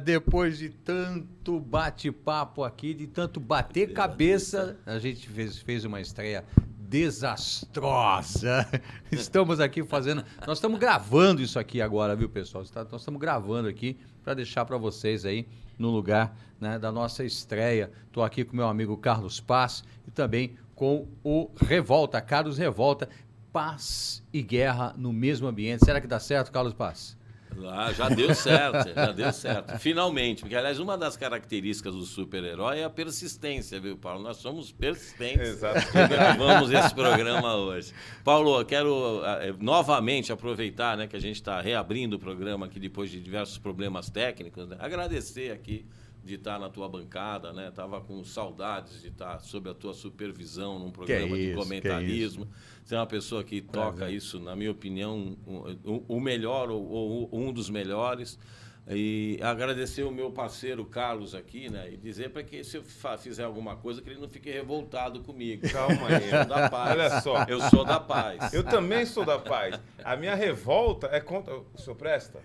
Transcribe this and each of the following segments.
depois de tanto bate-papo aqui, de tanto bater cabeça, a gente fez uma estreia desastrosa. Estamos aqui fazendo... Nós estamos gravando isso aqui agora, viu, pessoal? Nós estamos gravando aqui para deixar para vocês aí no lugar, né, da nossa estreia. Estou aqui com meu amigo Carlos Paz e também com o Revolta, Carlos Revolta. Paz e guerra no mesmo ambiente. Será que dá certo, Carlos Paz? Já deu certo, já deu certo. Finalmente, porque, aliás, uma das características do super-herói é a persistência, viu, Paulo? Nós somos persistentes. Exato. E gravamos esse programa hoje. Paulo, eu quero novamente aproveitar, né, que a gente está reabrindo o programa aqui depois de diversos problemas técnicos, né? Agradecer aqui de estar na tua bancada, né? Tava com saudades de estar sob a tua supervisão num programa de comentarismo. Você é uma pessoa que toca isso, na minha opinião, o melhor ou um dos melhores. E agradecer o meu parceiro Carlos aqui, né? E dizer para que se eu fizer alguma coisa, que ele não fique revoltado comigo. Calma aí. Eu sou da paz. Olha só. Eu sou da paz. Eu também sou da paz. A minha revolta é contra... O senhor presta?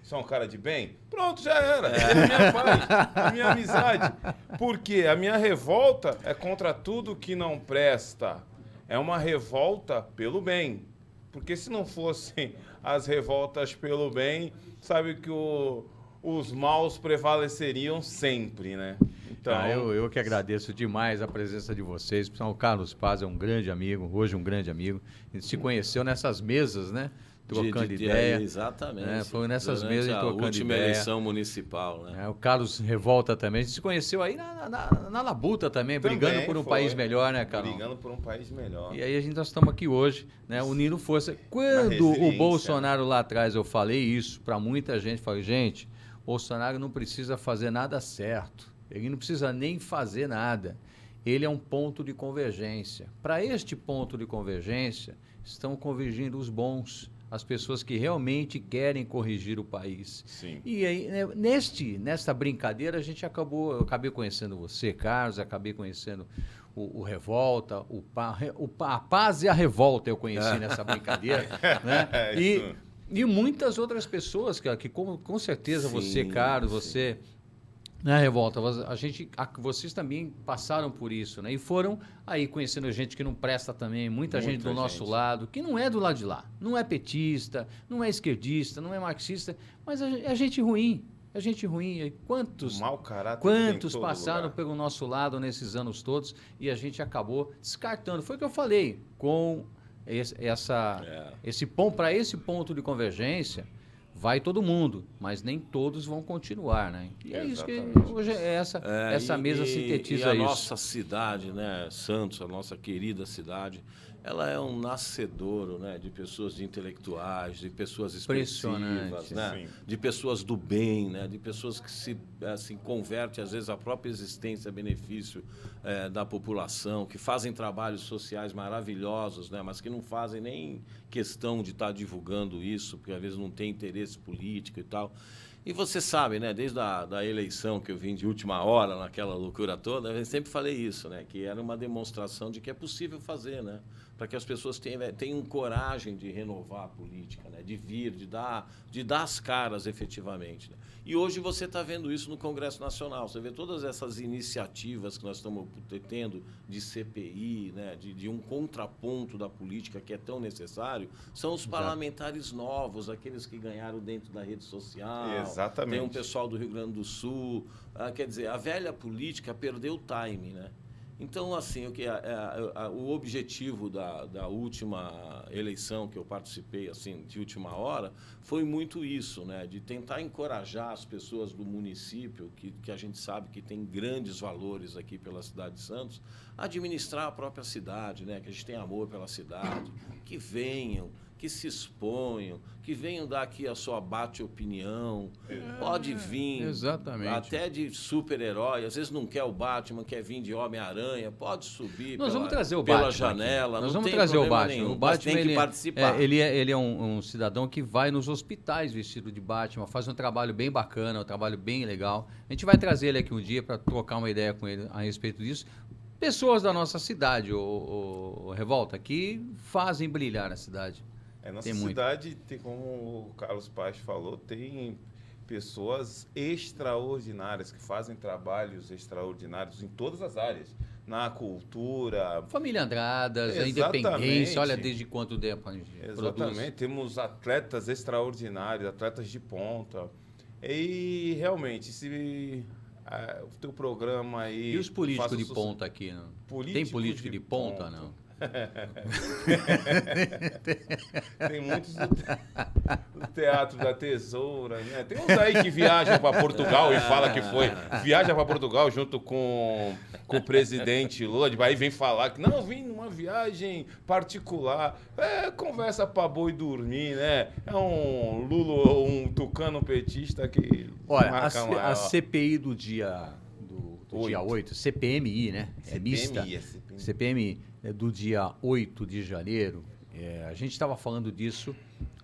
Você é um cara de bem? Pronto, já era. É a minha paz, a minha amizade. Porque a minha revolta é contra tudo que não presta. É uma revolta pelo bem. Porque se não fossem as revoltas pelo bem, sabe que os maus prevaleceriam sempre, né? Então... eu que agradeço demais a presença de vocês. O Carlos Paz é um grande amigo, hoje um grande amigo. A gente se conheceu nessas mesas, né? Trocando ideia. Exatamente. Né? Foi nessas mesas trocando ideia. A última eleição municipal, né? O Carlos Revolta também. A gente se conheceu aí na Labuta também, brigando por um país melhor, né, Carlos? Brigando por um país melhor. E aí nós estamos aqui hoje, né, unindo força. Quando o Bolsonaro lá atrás, eu falei isso para muita gente, falei, gente, Bolsonaro não precisa fazer nada certo. Ele não precisa nem fazer nada. Ele é um ponto de convergência. Para este ponto de convergência, estão convergindo os bons, as pessoas que realmente querem corrigir o país. Sim. E aí, nesta brincadeira, eu acabei conhecendo você, Carlos, acabei conhecendo o Revolta, a Paz e a Revolta eu conheci nessa brincadeira. Né? E muitas outras pessoas que com certeza você, Carlos, você... Né, Revolta? Vocês também passaram por isso, né? E foram aí conhecendo gente que não presta também, muita gente do nosso lado, que não é do lado de lá. Não é petista, não é esquerdista, não é marxista, mas é gente ruim. É gente ruim. E quantos passaram pelo nosso lado nesses anos todos e a gente acabou descartando. Foi o que eu falei, com esse ponto de convergência. Vai todo mundo, mas nem todos vão continuar, né? E é isso que hoje essa mesa sintetiza isso. E a nossa cidade, né, Santos, a nossa querida cidade, ela é um nascedouro, né, de pessoas intelectuais, de pessoas expressivas, né, de pessoas do bem, né, de pessoas que se convertem, às vezes, a própria existência a benefício da população, que fazem trabalhos sociais maravilhosos, né, mas que não fazem nem questão de estar divulgando isso, porque às vezes não tem interesse político e tal. E você sabe, né, desde da eleição que eu vim de última hora, naquela loucura toda, eu sempre falei isso, né, que era uma demonstração de que é possível fazer, né, para que as pessoas tenham coragem de renovar a política, né, de vir, de dar as caras efetivamente. Né? E hoje você está vendo isso no Congresso Nacional, você vê todas essas iniciativas que nós estamos tendo de CPI, né, de um contraponto da política que é tão necessário, são os parlamentares novos, aqueles que ganharam dentro da rede social. Exatamente. Tem um pessoal do Rio Grande do Sul. Quer dizer, a velha política perdeu o time, né? Então, assim, o objetivo da última eleição que eu participei, assim, de última hora, foi muito isso, né? De tentar encorajar as pessoas do município, que a gente sabe que tem grandes valores aqui pela cidade de Santos, a administrar a própria cidade, né? Que a gente tem amor pela cidade, que venham, que se exponham, que venham dar aqui a sua bate-opinião. Pode vir, exatamente, até de super-herói. Às vezes não quer o Batman, quer vir de Homem-Aranha. Pode subir vamos trazer o pela Batman janela. Nós não vamos tem trazer o Batman. nenhum, O Batman tem que participar. Ele é um cidadão que vai nos hospitais vestido de Batman, faz um trabalho bem bacana, um trabalho bem legal. A gente vai trazer ele aqui um dia para trocar uma ideia com ele a respeito disso. Pessoas da nossa cidade, o Revolta, que fazem brilhar a cidade. Nossa cidade, tem, como o Carlos Paz falou, tem pessoas extraordinárias, que fazem trabalhos extraordinários em todas as áreas. Na cultura. Família Andradas, Exatamente. a Independência, olha desde quanto tempo a gente Exatamente. produz. Temos atletas extraordinários, atletas de ponta. E realmente, se o teu programa aí... E os políticos de ponta aqui? Não? Tem político de ponta, não? Tem muitos do Teatro da Tesoura, né? Tem uns aí que viajam para Portugal e fala que foi. Viaja para Portugal junto com o presidente Lula, aí vem falar que não, vim numa viagem particular. É conversa para boi dormir, né? É um Lula, um tucano petista que... Olha, a CPI do dia 8, CPMI, né? É mista. CPMI do dia 8 de janeiro. A gente estava falando disso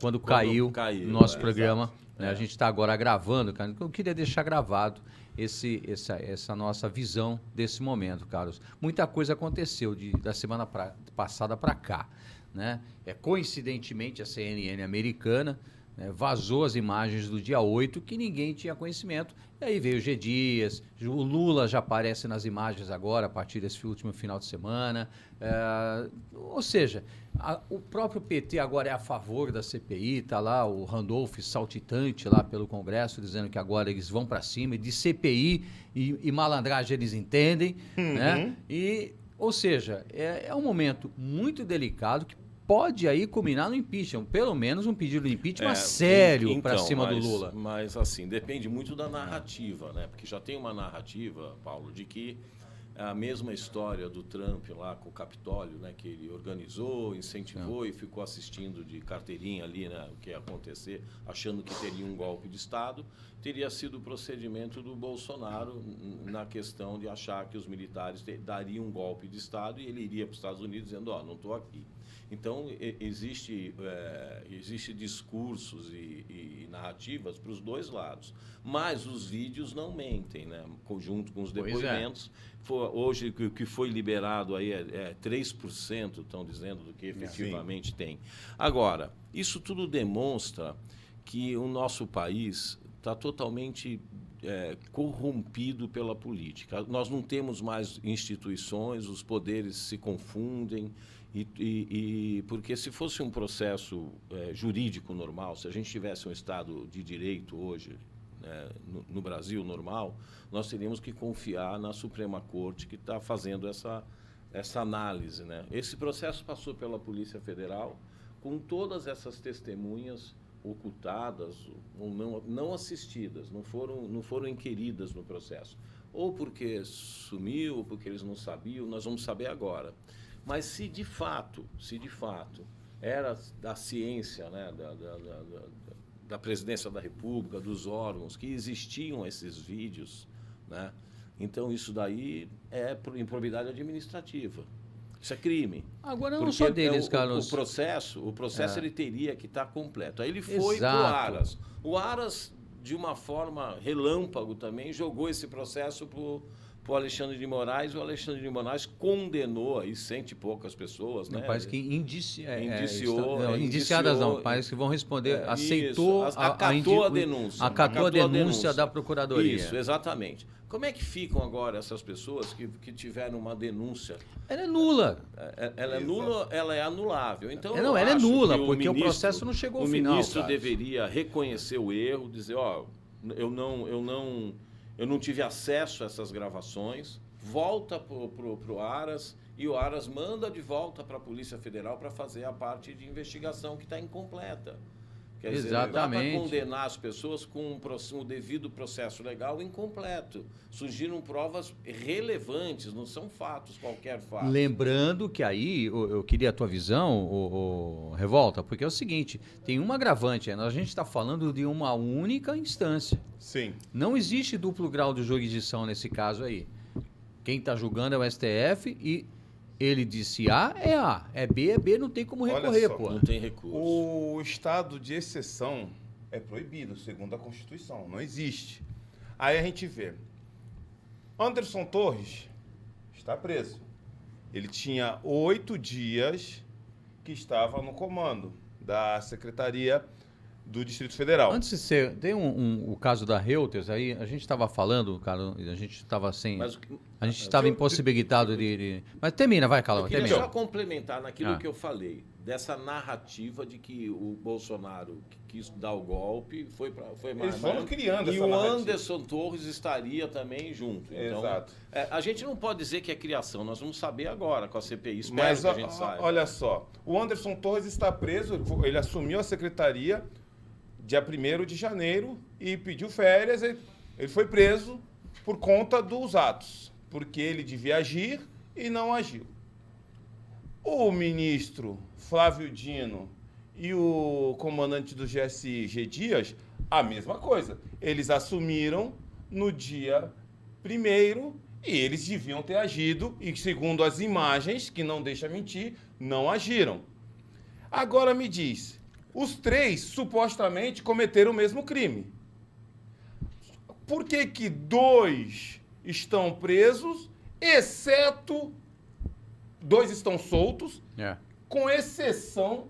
quando caiu no nosso programa. Né? A gente está agora gravando, cara. Eu queria deixar gravado essa nossa visão desse momento, Carlos. Muita coisa aconteceu da semana passada para cá. Né? Coincidentemente, a CNN americana vazou as imagens do dia 8 que ninguém tinha conhecimento. E aí veio o G. Dias, o Lula já aparece nas imagens agora, a partir desse último final de semana. Ou seja, o próprio PT agora é a favor da CPI, está lá o Randolph saltitante lá pelo Congresso, dizendo que agora eles vão para cima, e de CPI e malandragem eles entendem. Né? Ou seja, é um momento muito delicado que pode aí culminar no impeachment, pelo menos um pedido de impeachment sério para cima do Lula. Mas assim, depende muito da narrativa, né? Porque já tem uma narrativa, Paulo, de que a mesma história do Trump lá com o Capitólio, né? Que ele organizou, incentivou e ficou assistindo de carteirinha ali, né? O que ia acontecer, achando que teria um golpe de Estado, teria sido o procedimento do Bolsonaro na questão de achar que os militares dariam um golpe de Estado e ele iria para os Estados Unidos dizendo, não estou aqui. Então, existe discursos e narrativas para os dois lados. Mas os vídeos não mentem, né? Junto com os depoimentos. Hoje, o que foi liberado aí é 3%, estão dizendo, do que efetivamente tem. Agora, isso tudo demonstra que o nosso país está totalmente corrompido pela política. Nós não temos mais instituições, os poderes se confundem. Porque se fosse um processo jurídico normal, se a gente tivesse um Estado de direito hoje, no Brasil normal, nós teríamos que confiar na Suprema Corte que está fazendo essa análise. Né? Esse processo passou pela Polícia Federal com todas essas testemunhas ocultadas ou não assistidas, não foram inquiridas no processo. Ou porque sumiu, ou porque eles não sabiam, nós vamos saber agora. Mas se de fato era da ciência, né, da Presidência da República, dos órgãos, que existiam esses vídeos, né, então isso daí é improbidade administrativa. Isso é crime. Agora não só deles, Carlos. O processo ele teria que estar completo. Aí ele foi para o Aras. O Aras, de uma forma relâmpago também, jogou esse processo para o Alexandre de Moraes. O Alexandre de Moraes condenou aí 100 e poucas pessoas, né? Parece que indiciou. Indiciadas não, parece que vão responder. Aceitou, acatou a denúncia. Acatou a denúncia da Procuradoria. Isso, exatamente. Como é que ficam agora essas pessoas que tiveram uma denúncia? Ela é nula. Ela é nula, ela é anulável. Então, ela é nula, porque o processo não chegou ao final. O ministro deveria reconhecer o erro, dizer, eu não tive acesso a essas gravações, volta para o Aras e o Aras manda de volta para a Polícia Federal para fazer a parte de investigação que está incompleta. Quer dizer, não dá para condenar as pessoas com o devido processo legal incompleto. Surgiram provas relevantes, não são fatos, qualquer fato. Lembrando que aí, eu queria a tua visão, Revolta, porque é o seguinte, tem um agravante, a gente está falando de uma única instância. Sim. Não existe duplo grau de jurisdição nesse caso aí. Quem está julgando é o STF e ele disse A, é A. É B, não tem como recorrer, pô. Não tem recurso. O estado de exceção é proibido, segundo a Constituição. Não existe. Aí a gente vê. Anderson Torres está preso. Ele tinha 8 dias que estava no comando da Secretaria do Distrito Federal. Antes de ser, tem o caso da Reuters aí, a gente estava falando, cara, a gente estava sem... A gente estava impossibilitado de... Mas termina, vai, Calão, termina. termina. Só complementar naquilo que eu falei, dessa narrativa de que o Bolsonaro quis dar o golpe, foi mais... Eles foram criando essa narrativa. E o narrativa. Anderson Torres estaria também junto. Então, Exato. A gente não pode dizer que é criação, nós vamos saber agora com a CPI, espero que a gente saiba. Olha só, o Anderson Torres está preso, ele assumiu a secretaria dia 1º de janeiro e pediu férias, ele foi preso por conta dos atos, porque ele devia agir e não agiu. O ministro Flávio Dino e o comandante do GSI, G. Dias, a mesma coisa. Eles assumiram no dia 1º e eles deviam ter agido e, segundo as imagens, que não deixa mentir, não agiram. Agora me diz, os 3 supostamente cometeram o mesmo crime. Por que que 2 estão presos, exceto 2 estão soltos, com exceção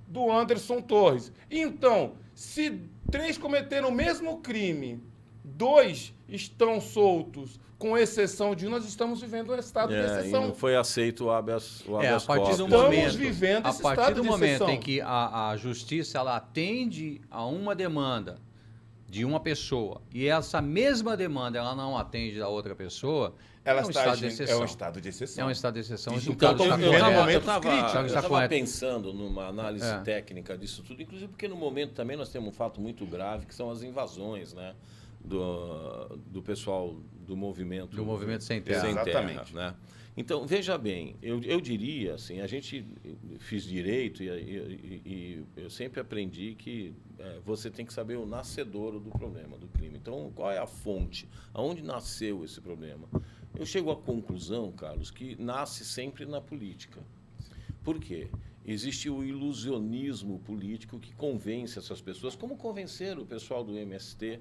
do Anderson Torres? Então, se 3 cometeram o mesmo crime, 2 estão soltos, com exceção de um, nós estamos vivendo um estado de exceção. E não foi aceito o habeas a partir do corpus. momento, Estamos vivendo esse a partir estado do de momento exceção. em que a justiça ela atende a uma demanda de uma pessoa e essa mesma demanda ela não atende a outra pessoa, Ela é um está estado de agindo, exceção. é um estado de exceção. É um estado de exceção. Isso, O Carlos então, está eu correto. momentos críticos. Carlos está estava correto. pensando numa análise técnica disso tudo, inclusive porque no momento também nós temos um fato muito grave, que são as invasões, né? Do pessoal do movimento... Do movimento Sem Terra. Exatamente. Né? Então, veja bem, eu diria, assim, a gente fiz direito e eu sempre aprendi que você tem que saber o nascedouro do problema, do crime. Então, qual é a fonte? Aonde nasceu esse problema? Eu chego à conclusão, Carlos, que nasce sempre na política. Por quê? Existe o ilusionismo político que convence essas pessoas, como convencer o pessoal do MST,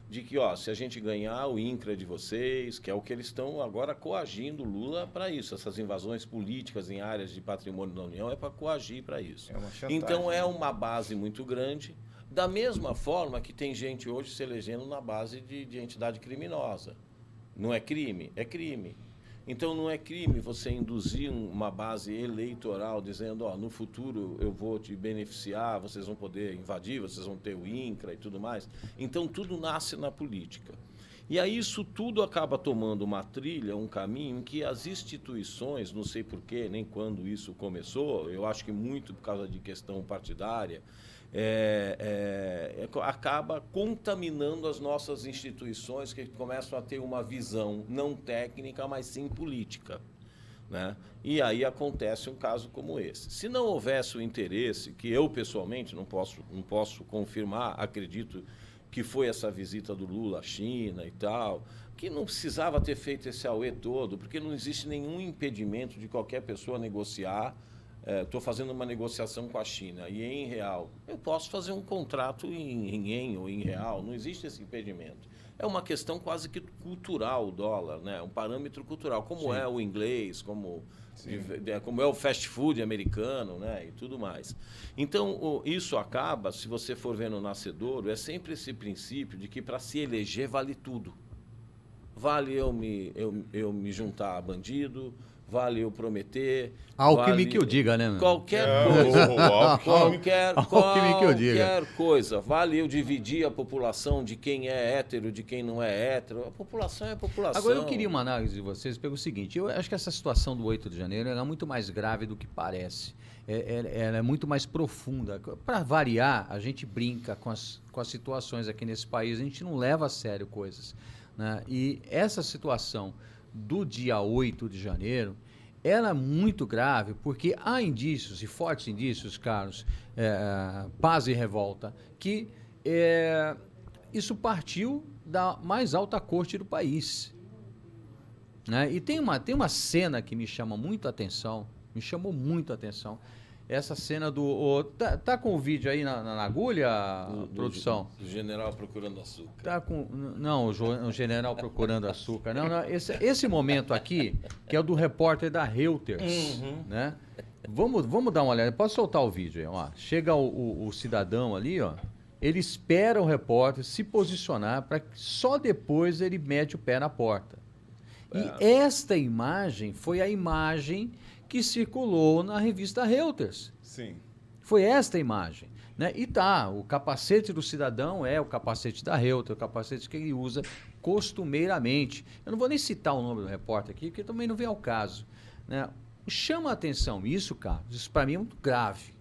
de que, se a gente ganhar, o INCRA é de vocês, que é o que eles estão agora coagindo Lula para isso. Essas invasões políticas em áreas de patrimônio da União é para coagir para isso. É uma chantagem. Então, é uma base muito grande, da mesma forma que tem gente hoje se elegendo na base de entidade criminosa. Não é crime? É crime. Então, não é crime você induzir uma base eleitoral dizendo, no futuro eu vou te beneficiar, vocês vão poder invadir, vocês vão ter o INCRA e tudo mais. Então, tudo nasce na política. E aí isso tudo acaba tomando uma trilha, um caminho em que as instituições, não sei porquê, nem quando isso começou, eu acho que muito por causa de questão partidária, acaba contaminando as nossas instituições, que começam a ter uma visão não técnica, mas sim política. Né? E aí acontece um caso como esse. Se não houvesse o interesse, que eu pessoalmente não posso confirmar, acredito que foi essa visita do Lula à China e tal, que não precisava ter feito esse auê todo, porque não existe nenhum impedimento de qualquer pessoa negociar. Estou fazendo uma negociação com a China e em real, eu posso fazer um contrato em ien ou em real, não existe esse impedimento. É uma questão quase que cultural o dólar, né? Um parâmetro cultural, como é o inglês, como é o fast food americano, né? E tudo mais. Então, isso acaba, se você for ver no nascedouro, é sempre esse princípio de que para se eleger vale tudo. Vale eu me juntar a bandido, vale eu prometer... Alckmin que eu diga, né? Qualquer coisa. Qualquer coisa. Vale eu dividir a população de quem é hétero, de quem não é hétero. A população é a população. Agora, eu queria uma análise de vocês pelo seguinte. Eu acho que essa situação do 8 de janeiro é muito mais grave do que parece. Ela é muito mais profunda. Para variar, a gente brinca com as situações aqui nesse país. A gente não leva a sério coisas. Né? E essa situação do dia 8 de janeiro, ela é muito grave porque há indícios, e fortes indícios, Carlos, paz e revolta, que isso partiu da mais alta corte do país. Né? E tem uma cena que me chamou muito a atenção, essa cena do... Tá com o vídeo aí na agulha, produção? Do general procurando açúcar. Tá com, não, o general procurando açúcar. Não, esse momento aqui, que é o do repórter da Reuters. Né? Vamos dar uma olhada. Posso soltar o vídeo aí? Ó. Chega o cidadão ali, ó. ele espera o repórter se posicionar para que só depois ele mete o pé na porta. E esta imagem foi a imagem que circulou na revista Reuters. Sim. Foi esta imagem. Né? E o capacete do cidadão é o capacete da Reuters, o capacete que ele usa costumeiramente. Eu não vou nem citar o nome do repórter aqui, porque também não vem ao caso. Né? Chama a atenção isso, Carlos, isso para mim é muito grave.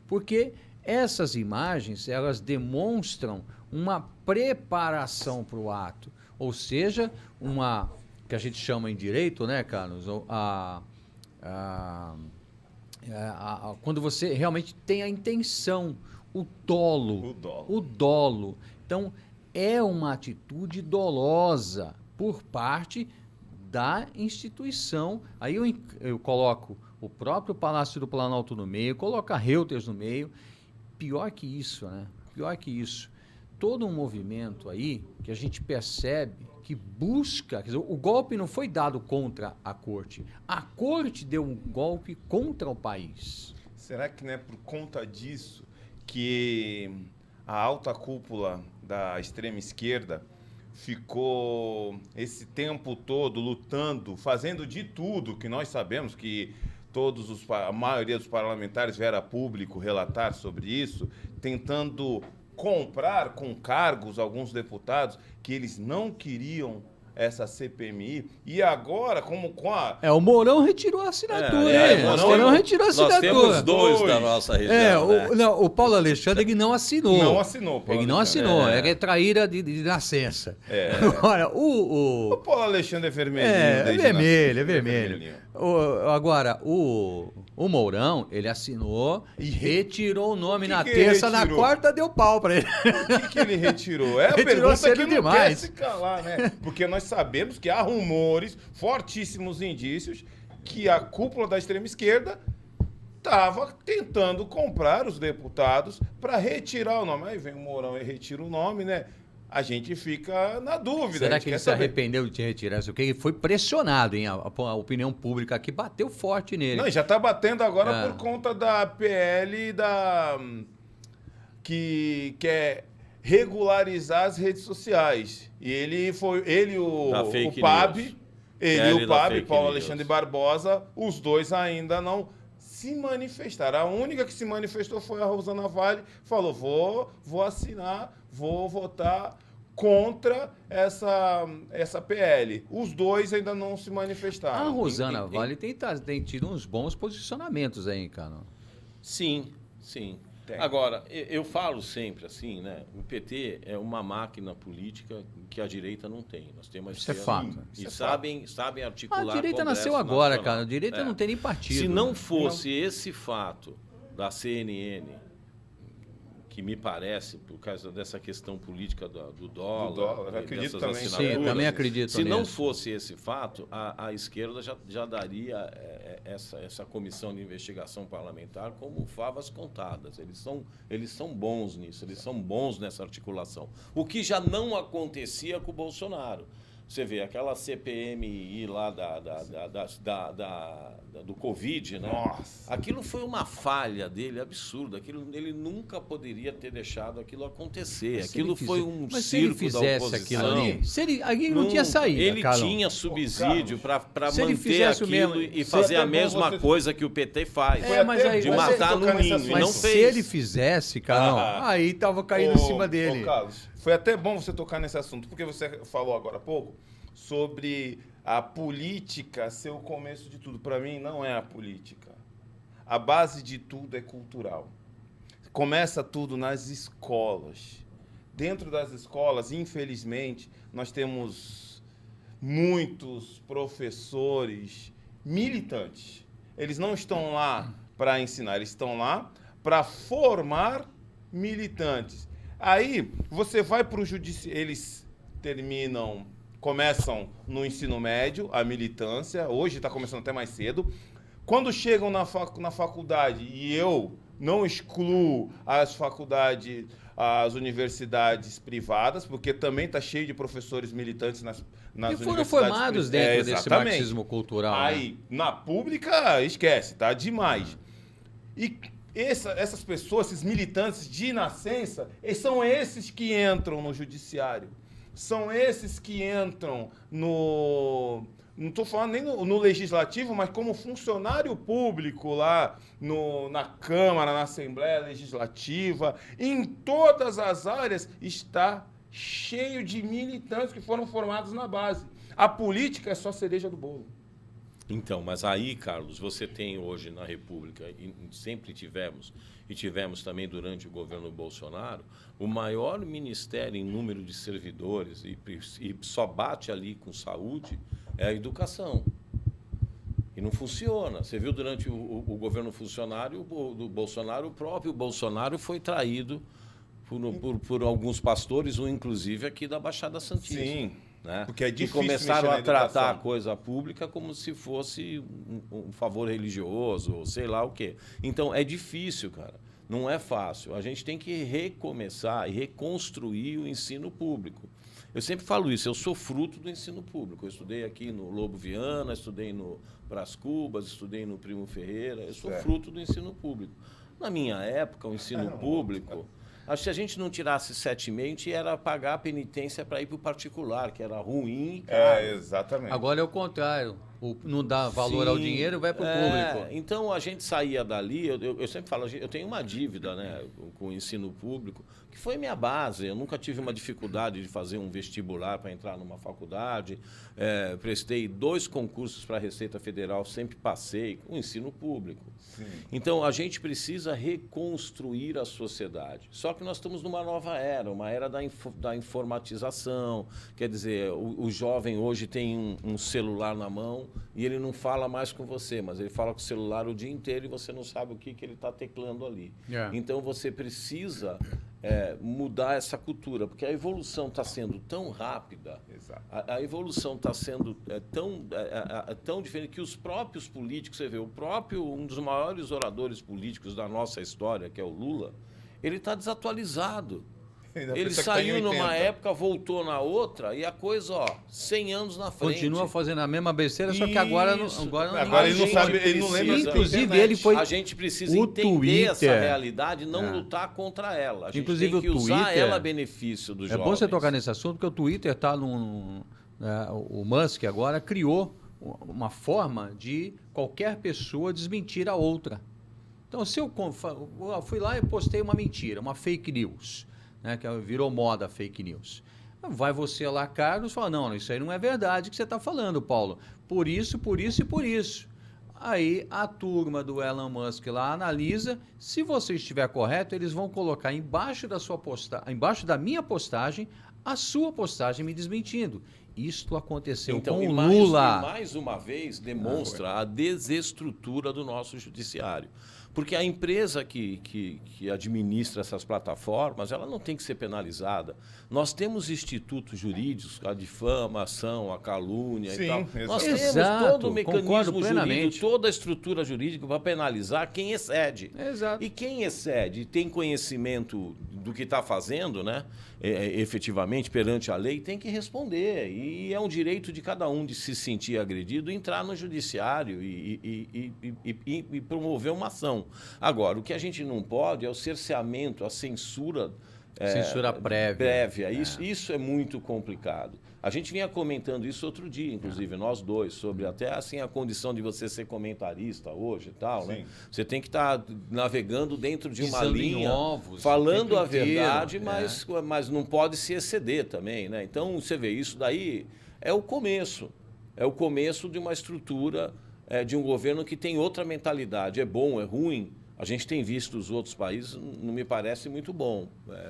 Porque essas imagens, elas demonstram uma preparação para o ato. Ou seja, que a gente chama em direito, né, Carlos? Quando você realmente tem a intenção, o dolo. Então, é uma atitude dolosa por parte da instituição. Aí eu coloco o próprio Palácio do Planalto no meio, coloco a Reuters no meio. Pior que isso, né? Pior que isso. Todo um movimento aí que a gente percebe que busca... Quer dizer, o golpe não foi dado contra a corte. A corte deu um golpe contra o país. Será que não é por conta disso que a alta cúpula da extrema esquerda ficou esse tempo todo lutando, fazendo de tudo, que nós sabemos que a maioria dos parlamentares vieram a público relatar sobre isso, tentando comprar com cargos alguns deputados que eles não queriam essa CPMI, e agora, como com a... o Mourão retirou a assinatura. O Mourão retirou a assinatura. Nós temos dois da nossa região. O Paulo Alexandre ele não assinou. Não assinou. Ele não assinou, é retraíra de nascença. Agora, o Paulo Alexandre é vermelhinho. É vermelho. Agora, o Mourão, ele assinou e retirou o nome na terça, na quarta deu pau pra ele. O que ele retirou? É a pergunta que não quer se calar, né? Porque nós sabemos que há rumores, fortíssimos indícios, que a cúpula da extrema esquerda estava tentando comprar os deputados para retirar o nome. Aí vem o Mourão e retira o nome, né? A gente fica na dúvida. Será que ele se arrependeu de retirar isso? Porque ele foi pressionado, hein? A opinião pública aqui bateu forte nele. Não, já está batendo agora por conta da PL que quer regularizar as redes sociais. E o PAB, Paulo Alexandre Barbosa, os dois ainda não se manifestaram. A única que se manifestou foi a Rosana Vale, falou, vou assinar, vou votar contra essa PL. Os dois ainda não se manifestaram. A Rosana Vale tem tido uns bons posicionamentos aí, cara. Sim. Tem. Agora, eu falo sempre assim, né? O PT é uma máquina política que a direita não tem. Nós temos isso é fato. E sabem articular. A direita nasceu agora, cara. A direita não tem nem partido. Se não fosse esse fato da CNN, que me parece, por causa dessa questão política do dólar, eu acredito também. Sim, também acredito Se não fosse esse fato, a esquerda já daria essa comissão de investigação parlamentar como favas contadas. Eles são bons nisso, eles são bons nessa articulação. O que já não acontecia com o Bolsonaro. Você vê, aquela CPMI lá do Covid, né? Nossa. Aquilo foi uma falha dele absurda. Ele nunca poderia ter deixado aquilo acontecer. Aquilo foi um circo da oposição. Ele não tinha saído. Ele tinha subsídio para manter aquilo e fazer a mesma coisa que o PT faz. De matar no ninho. E não fez. Se ele fizesse, Carlão, aí estava caindo em cima dele. Carlos, foi até bom você tocar nesse assunto, porque você falou agora há pouco sobre a política ser o começo de tudo. Para mim, não é a política. A base de tudo é cultural. Começa tudo nas escolas. Dentro das escolas, infelizmente, nós temos muitos professores militantes. Eles não estão lá para ensinar, eles estão lá para formar militantes. Aí, você vai para o judiciário, eles começam no ensino médio, a militância, hoje está começando até mais cedo. Quando chegam na faculdade, e eu não excluo as faculdades, as universidades privadas, porque também está cheio de professores militantes nas universidades. E foram formados dentro desse marxismo cultural. Aí, na pública, esquece, tá demais. E essas pessoas, esses militantes de nascença, são esses que entram no judiciário. São esses que entram no... Não estou falando nem no legislativo, mas como funcionário público lá na Câmara, na Assembleia Legislativa. Em todas as áreas está cheio de militantes que foram formados na base. A política é só cereja do bolo. Então, mas aí, Carlos, você tem hoje na República, e sempre tivemos, e tivemos também durante o governo Bolsonaro, o maior ministério em número de servidores, e só bate ali com saúde, é a educação. E não funciona. Você viu durante o governo funcionário do Bolsonaro, o próprio Bolsonaro foi traído por alguns pastores, ou inclusive aqui da Baixada Santista. Sim. Né? Porque é difícil. E começaram a tratar a coisa pública como se fosse um favor religioso, ou sei lá o quê. Então, é difícil, cara. Não é fácil. A gente tem que recomeçar e reconstruir o ensino público. Eu sempre falo isso, eu sou fruto do ensino público. Eu estudei aqui no Lobo Viana, estudei no Brás Cubas, estudei no Primo Ferreira. Eu sou fruto do ensino público. Na minha época, o ensino público... Acho que se a gente não tirasse 7,5, a gente era pagar a penitência para ir para o particular, que era ruim e caro. Exatamente. Agora é o contrário. Não dá valor ao dinheiro, vai para o público. Então, a gente saía dali, eu sempre falo, eu tenho uma dívida, né, com o ensino público, que foi minha base. Eu nunca tive uma dificuldade de fazer um vestibular para entrar numa faculdade. Prestei 2 concursos para a Receita Federal, sempre passei, com o ensino público. Sim. Então, a gente precisa reconstruir a sociedade. Só que nós estamos numa nova era, uma era da informatização. Quer dizer, o jovem hoje tem um celular na mão e ele não fala mais com você, mas ele fala com o celular o dia inteiro e você não sabe o que ele está teclando ali. Então, você precisa mudar essa cultura, porque a evolução está sendo tão rápida, a evolução está sendo tão diferente que os próprios políticos, você vê, um dos maiores oradores políticos da nossa história, que é o Lula, ele está desatualizado. Ele saiu numa época, voltou na outra, e a coisa, 100 anos na frente. Continua fazendo a mesma besteira, só que agora ele não sabe, ele não lembra. Inclusive, ele foi... A gente precisa entender essa realidade e não lutar contra ela. A gente tem que usar ela a benefício dos jovens. É bom você tocar nesse assunto, porque o Twitter está o Musk agora criou uma forma de qualquer pessoa desmentir a outra. Então, se eu fui lá e postei uma mentira, uma fake news, né, que virou moda fake news. Vai você lá, Carlos, fala, não, isso aí não é verdade que você está falando, Paulo. Por isso, por isso e por isso. Aí a turma do Elon Musk lá analisa, se você estiver correto, eles vão colocar embaixo da minha postagem, a sua postagem me desmentindo. Isto aconteceu com o Lula. Mais uma vez demonstra a desestrutura do nosso judiciário. Porque a empresa que administra essas plataformas, ela não tem que ser penalizada. Nós temos institutos jurídicos, a difamação, a calúnia e tal. Nós temos todo o mecanismo jurídico, toda a estrutura jurídica para penalizar quem excede. Exato. E quem excede e tem conhecimento do que está fazendo, né, efetivamente, perante a lei, tem que responder. E é um direito de cada um de se sentir agredido, entrar no judiciário e promover uma ação. Agora, o que a gente não pode é o cerceamento, a censura prévia. Isso é muito complicado. A gente vinha comentando isso outro dia, inclusive, nós dois, sobre até assim a condição de você ser comentarista hoje e tal, né? Você tem que estar navegando dentro de uma linha, falando a verdade, mas não pode se exceder também, né? Então, você vê, isso daí é o começo. É o começo de uma estrutura, de um governo que tem outra mentalidade. É bom, é ruim. A gente tem visto os outros países, não me parece muito bom.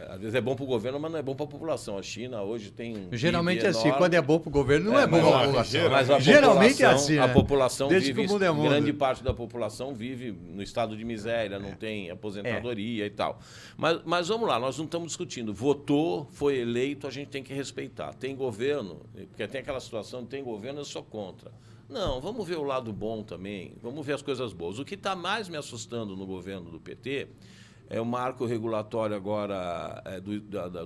Às vezes é bom para o governo, mas não é bom para a população. A China hoje tem geralmente é assim, quando é bom para o governo, não é bom para a população. Mas geralmente é assim, a população desde vive, que o mundo é mundo. Grande parte da população vive no estado de miséria, não tem aposentadoria e tal. Mas vamos lá, nós não estamos discutindo. Votou, foi eleito, a gente tem que respeitar. Tem governo, porque tem aquela situação, tem governo, eu sou contra. Não, vamos ver o lado bom também, vamos ver as coisas boas. O que está mais me assustando no governo do PT o marco regulatório agora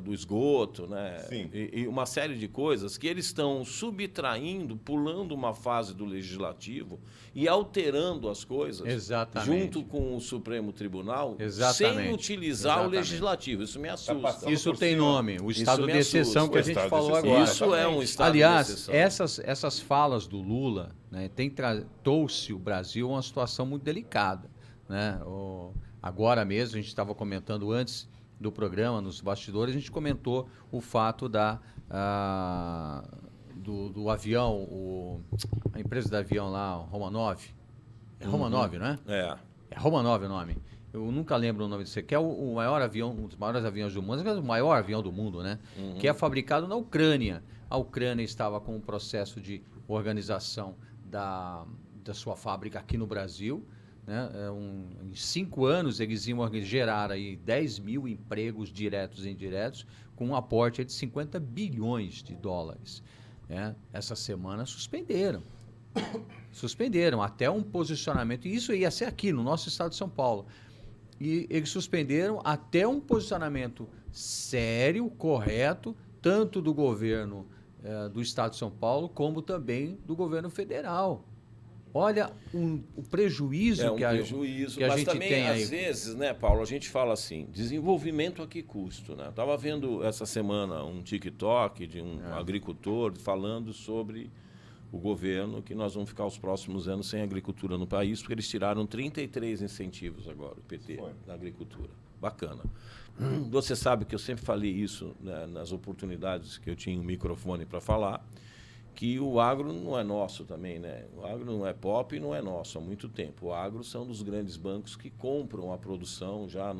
do esgoto, né? Sim. E uma série de coisas que eles estão subtraindo, pulando uma fase do legislativo e alterando as coisas junto com o Supremo Tribunal, sem utilizar o legislativo. Isso me assusta. Isso tem nome, o estado de exceção que a gente falou agora. Isso é um estado de exceção. Aliás, essas falas do Lula, né, trouxe o Brasil a uma situação muito delicada, né? Agora mesmo, a gente estava comentando antes do programa, nos bastidores, a gente comentou o fato do avião, a empresa do avião lá, Romanov. É Romanov, não é? É Romanov o nome. Eu nunca lembro o nome disso. Que é o maior avião, um dos maiores aviões do mundo, o maior avião do mundo, né? Que é fabricado na Ucrânia. A Ucrânia estava com um processo de organização da sua fábrica aqui no Brasil. Né? Em 5 anos, eles iam gerar aí 10 mil empregos diretos e indiretos, com um aporte de 50 bilhões de dólares. Né? Essa semana suspenderam até um posicionamento, e isso ia ser aqui no nosso estado de São Paulo. E eles suspenderam até um posicionamento sério, correto, tanto do governo do estado de São Paulo, como também do governo federal. Olha o prejuízo que a gente também, tem aí. Às vezes, né, Paulo, a gente fala assim, desenvolvimento a que custo? Né? Eu estava vendo essa semana um TikTok de um agricultor falando sobre o governo, que nós vamos ficar os próximos anos sem agricultura no país, porque eles tiraram 33 incentivos agora, o PT, da agricultura. Bacana. Você sabe que eu sempre falei isso, né, nas oportunidades que eu tinha um microfone para falar, que o agro não é nosso também, né? O agro não é pop e não é nosso há muito tempo. O agro são dos grandes bancos que compram a produção já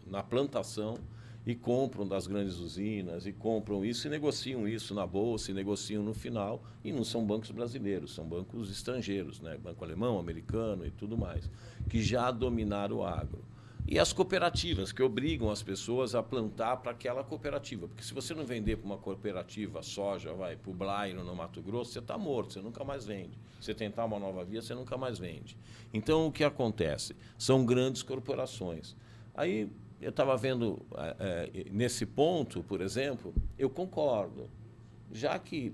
na plantação e compram das grandes usinas e compram isso e negociam isso na bolsa e negociam no final. E não são bancos brasileiros, são bancos estrangeiros, né? Banco alemão, americano e tudo mais, que já dominaram o agro. E as cooperativas, que obrigam as pessoas a plantar para aquela cooperativa. Porque se você não vender para uma cooperativa soja, vai para o Blairo, no Mato Grosso, você está morto, você nunca mais vende. Você tentar uma nova via, você nunca mais vende. Então, o que acontece? São grandes corporações. Aí, eu estava vendo, nesse ponto, por exemplo, eu concordo. Já que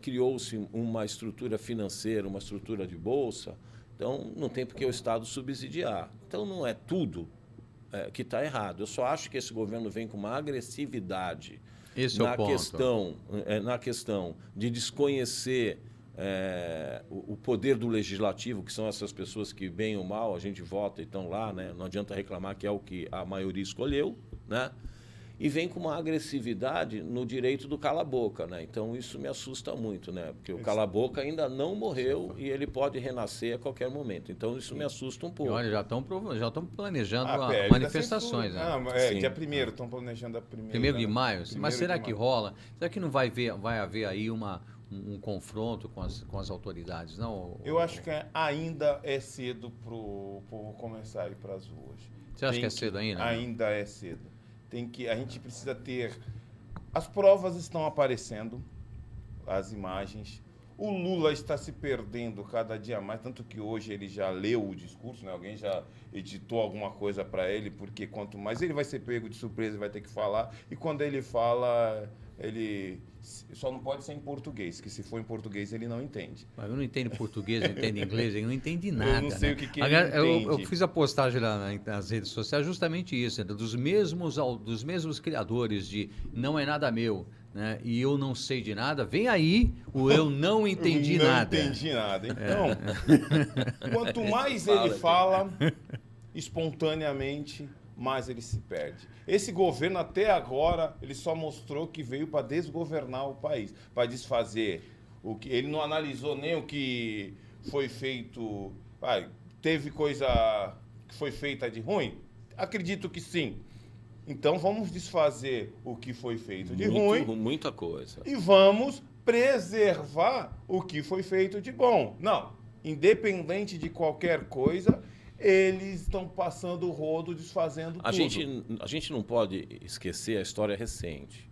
criou-se uma estrutura financeira, uma estrutura de bolsa, então, não tem por que o Estado subsidiar. Então, não é tudo que está errado. Eu só acho que esse governo vem com uma agressividade na questão de desconhecer o poder do legislativo, que são essas pessoas que, bem ou mal, a gente vota e estão lá, né? Não adianta reclamar que é o que a maioria escolheu, né? E vem com uma agressividade no direito do cala-boca, né? Então, isso me assusta muito, né? Porque o cala-boca ainda não morreu e ele pode renascer a qualquer momento. Então, isso me assusta um pouco. E olha, já estão planejando manifestações. Né? Dia 1º, estão planejando a primeira. 1º de maio? Mas será que rola? Será que não vai haver aí um confronto com as autoridades? Não? Eu acho que ainda é cedo para o povo começar a ir para as ruas. Você acha que é cedo ainda? Ainda é cedo. A gente precisa ter... As provas estão aparecendo, as imagens. O Lula está se perdendo cada dia mais, tanto que hoje ele já leu o discurso, né? Alguém já editou alguma coisa para ele, porque quanto mais ele vai ser pego de surpresa, vai ter que falar. E quando ele fala, ele só não pode ser em português, que se for em português ele não entende. Mas eu não entendo português, não entendo inglês, ele não entende nada. Eu não sei, né? O que ele entende. Eu fiz a postagem nas redes sociais justamente isso, dos mesmos criadores de Não É Nada Meu, né? E Eu Não Sei de Nada, vem aí o Eu Não Entendi Nada. Não entendi nada. Então, quanto mais ele fala espontaneamente, mais ele se perde. Esse governo, até agora, ele só mostrou que veio para desgovernar o país, para desfazer o que... Ele não analisou nem o que foi feito... teve coisa que foi feita de ruim? Acredito que sim. Então, vamos desfazer o que foi feito de ruim. Muita coisa. E vamos preservar o que foi feito de bom. Não, independente de qualquer coisa... Eles estão passando o rodo, desfazendo tudo. A gente não pode esquecer a história recente.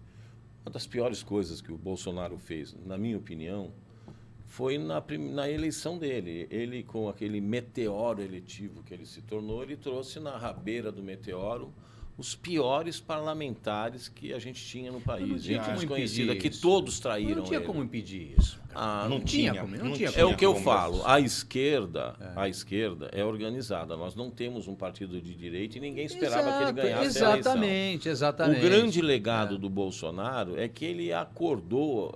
Uma das piores coisas que o Bolsonaro fez, na minha opinião, foi na eleição dele. Ele, com aquele meteoro eletivo que ele se tornou, ele trouxe na rabeira do meteoro os piores parlamentares que a gente tinha no país. Gente desconhecida, que todos traíram ele. Não tinha como impedir isso. Não tinha como. É o que eu falo. A esquerda é organizada. Nós não temos um partido de direita e ninguém esperava que ele ganhasse a eleição. Exatamente. O grande legado do Bolsonaro é que ele acordou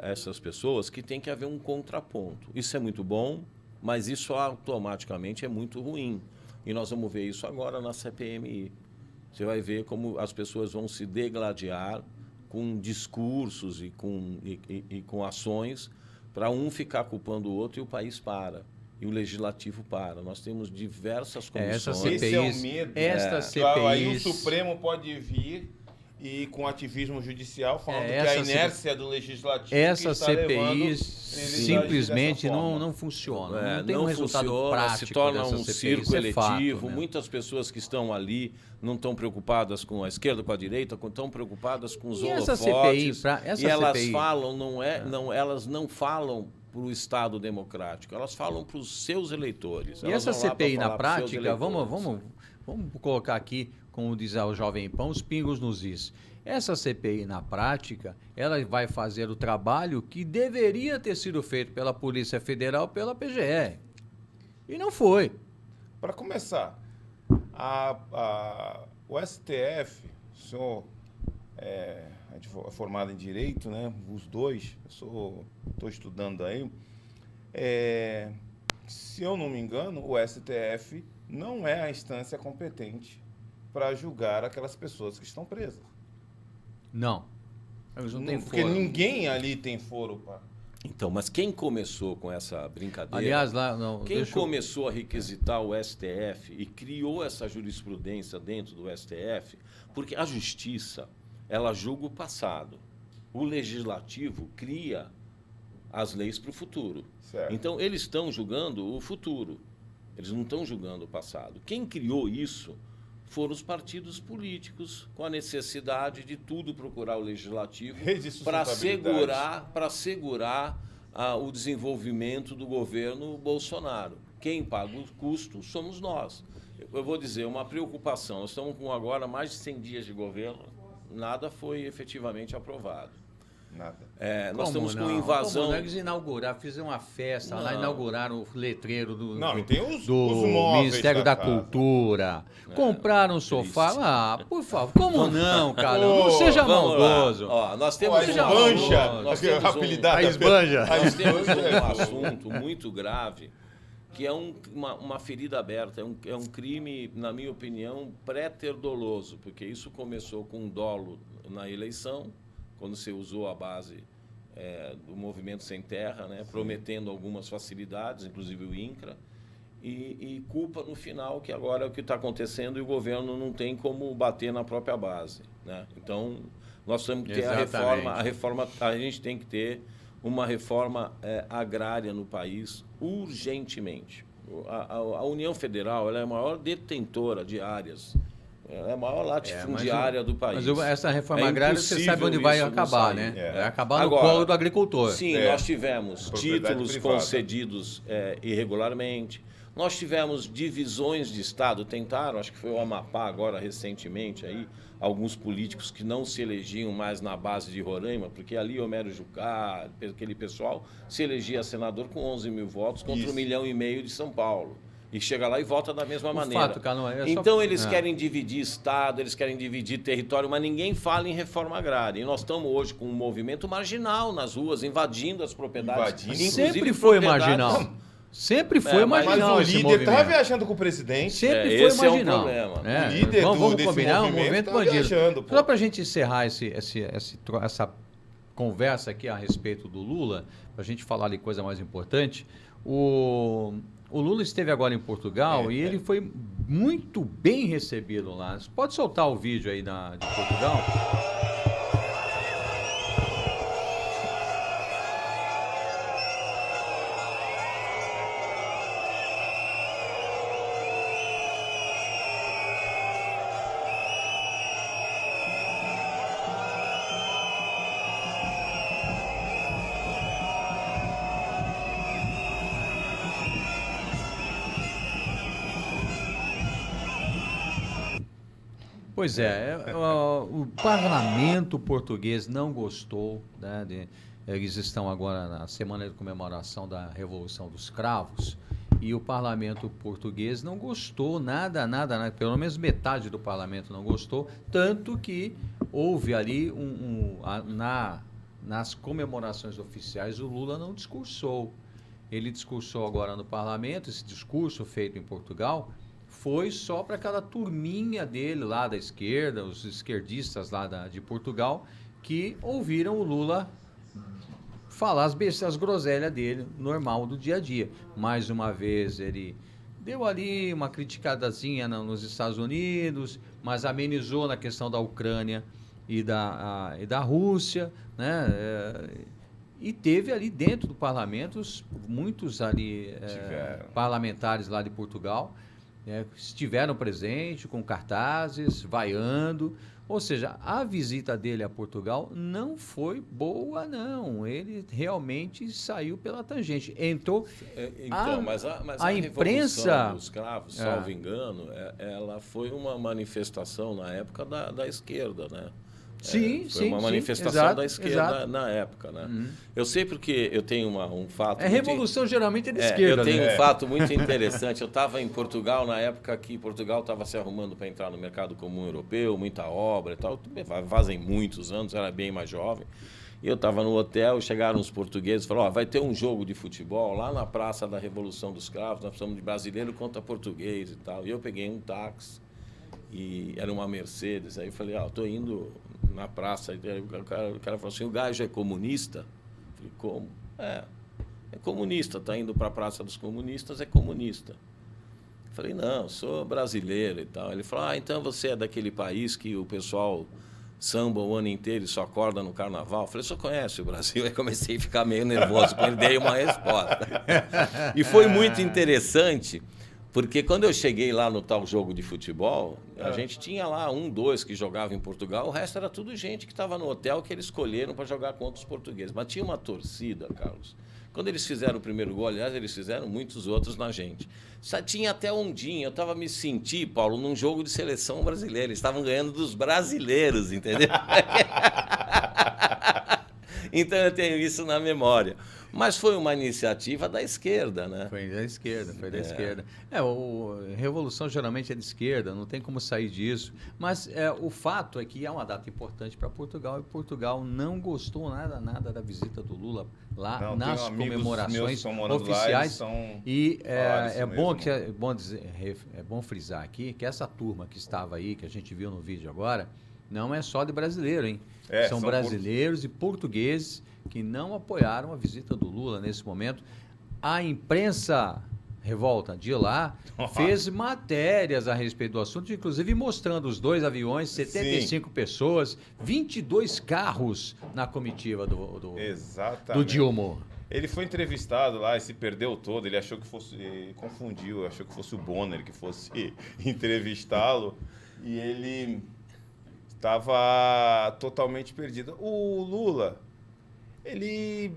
essas pessoas que tem que haver um contraponto. Isso é muito bom, mas isso automaticamente é muito ruim. E nós vamos ver isso agora na CPMI. Você vai ver como as pessoas vão se degladiar com discursos e com ações para um ficar culpando o outro e o país para. E o legislativo para. Nós temos diversas comissões. Esse é o medo. CPIs... Aí o Supremo pode vir e com ativismo judicial falando que a inércia do legislativo essas CPIs simplesmente não funcionam. Não tem um resultado prático. Se torna um circo eletivo. Fato, né? Muitas pessoas que estão ali não estão preocupadas com a esquerda, com a direita, estão preocupadas com os holofotes. E elas falam, elas não falam para o Estado democrático, elas falam para os seus eleitores. E essa CPI na prática, vamos colocar aqui, como diz o Jovem Pan, os pingos nos is. Essa CPI na prática, ela vai fazer o trabalho que deveria ter sido feito pela Polícia Federal, pela PGR. E não foi. Para começar, o STF, o senhor é formado em Direito, né? Os dois, eu estou estudando aí. Se eu não me engano, o STF não é a instância competente para julgar aquelas pessoas que estão presas. Não. Eles não têm foro. Porque ninguém ali tem foro para... Então, mas quem começou com essa brincadeira? Aliás, começou a requisitar o STF e criou essa jurisprudência dentro do STF, porque a justiça, ela julga o passado. O legislativo cria as leis para o futuro. Certo. Então, eles estão julgando o futuro. Eles não estão julgando o passado. Quem criou isso foram os partidos políticos, com a necessidade de tudo procurar o legislativo para segurar o desenvolvimento do governo Bolsonaro. Quem paga o custo somos nós. Eu vou dizer, uma preocupação. Nós estamos com agora mais de 100 dias de governo, nada foi efetivamente aprovado. Nada. Nós estamos com invasão. Eles fizeram uma festa lá, inauguraram o letreiro do Ministério da Cultura. Compraram um sofá. Por favor, como não, cara? Não seja maldoso. Nós temos a esbanja. Nós temos um assunto muito grave, que é uma ferida aberta, é um crime, na minha opinião, pré-ter-doloso, porque isso começou com um dolo na eleição, quando se usou a base do Movimento Sem Terra, né, prometendo algumas facilidades, inclusive o INCRA, e culpa no final, que agora é o que está acontecendo e o governo não tem como bater na própria base. Né? Então, nós temos que ter a reforma, a gente tem que ter uma reforma agrária no país urgentemente. A União Federal ela é a maior detentora de áreas. É a maior latifundiária do país. Mas essa reforma agrária, você sabe onde vai acabar, né? Vai acabar no colo do agricultor. Sim, nós tivemos títulos concedidos irregularmente. Nós tivemos divisões de Estado. Tentaram, acho que foi o Amapá agora recentemente, aí, alguns políticos que não se elegiam mais na base de Roraima, porque ali Homero Jucá, aquele pessoal, se elegia senador com 11 mil votos contra 1,5 milhão de São Paulo. E chega lá e vota da mesma maneira. Então, eles querem dividir Estado, eles querem dividir território, mas ninguém fala em reforma agrária. E nós estamos hoje com um movimento marginal nas ruas, invadindo as propriedades. Sempre foi marginal. Sempre foi marginal. Mas o líder estava viajando com o presidente. Sempre foi marginal. É um problema. O líder vamos combinar, um movimento bandido. Só para a gente encerrar essa conversa aqui a respeito do Lula, para a gente falar de coisa mais importante, o Lula esteve agora em Portugal e ele foi muito bem recebido lá. Você pode soltar o vídeo aí de Portugal? Pois o parlamento português não gostou, né, eles estão agora na semana de comemoração da Revolução dos Cravos, e o parlamento português não gostou nada, pelo menos metade do parlamento não gostou, tanto que houve ali nas comemorações oficiais o Lula não discursou. Ele discursou agora no parlamento, esse discurso feito em Portugal foi só para aquela turminha dele lá da esquerda, os esquerdistas lá de Portugal, que ouviram o Lula falar as groselhas dele, normal do dia a dia. Mais uma vez, ele deu ali uma criticadazinha nos Estados Unidos, mas amenizou na questão da Ucrânia e da Rússia, né? E teve ali dentro do parlamento muitos ali parlamentares lá de Portugal, estiveram presentes com cartazes, vaiando. Ou seja, a visita dele a Portugal não foi boa, não. Ele realmente saiu pela tangente. Entrou. Mas a imprensa Revolução dos Cravos, salvo engano, ela foi uma manifestação na época da esquerda, né? Foi uma manifestação da esquerda na época, né? Eu sei porque eu tenho um fato... revolução geralmente é de esquerda. Eu tenho um fato muito interessante. Eu estava em Portugal na época que Portugal estava se arrumando para entrar no mercado comum europeu, muita obra e tal. Fazem muitos anos, era bem mais jovem. E eu estava no hotel, chegaram os portugueses e falaram, vai ter um jogo de futebol lá na Praça da Revolução dos Cravos, nós precisamos de brasileiro contra português e tal. E eu peguei um táxi, e era uma Mercedes. Aí eu falei, estou indo na praça. O cara falou assim, o gajo é comunista? Eu falei, como? É comunista, está indo para a Praça dos Comunistas, é comunista. Eu falei, não, sou brasileiro e tal. Ele falou, então você é daquele país que o pessoal samba o ano inteiro e só acorda no carnaval? Eu falei, só conhece o Brasil? Aí comecei a ficar meio nervoso, quando ele dei uma resposta. E foi muito interessante, porque quando eu cheguei lá no tal jogo de futebol, a gente tinha lá 2 que jogavam em Portugal, o resto era tudo gente que estava no hotel que eles escolheram para jogar contra os portugueses. Mas tinha uma torcida, Carlos. Quando eles fizeram o primeiro gol, aliás, eles fizeram muitos outros na gente. Só tinha até ondinha. Eu estava me sentindo, Paulo, num jogo de seleção brasileira. Eles estavam ganhando dos brasileiros, entendeu? Então eu tenho isso na memória. Mas foi uma iniciativa da esquerda, né? Foi da esquerda. Revolução geralmente é de esquerda, não tem como sair disso. Mas o fato é que é uma data importante para Portugal, e Portugal não gostou nada da visita do Lula lá nas comemorações oficiais. E é bom frisar aqui que essa turma que estava aí, que a gente viu no vídeo agora, não é só de brasileiro, hein? São brasileiros e portugueses que não apoiaram a visita do Lula nesse momento. A imprensa revolta de lá fez matérias a respeito do assunto, inclusive mostrando os 2 aviões, 75 pessoas, 22 carros na comitiva do Dilma. Ele foi entrevistado lá e se perdeu todo. Ele achou que fosse... Ele confundiu, achou que fosse o Bonner que fosse entrevistá-lo. E ele estava totalmente perdido. O Lula... Ele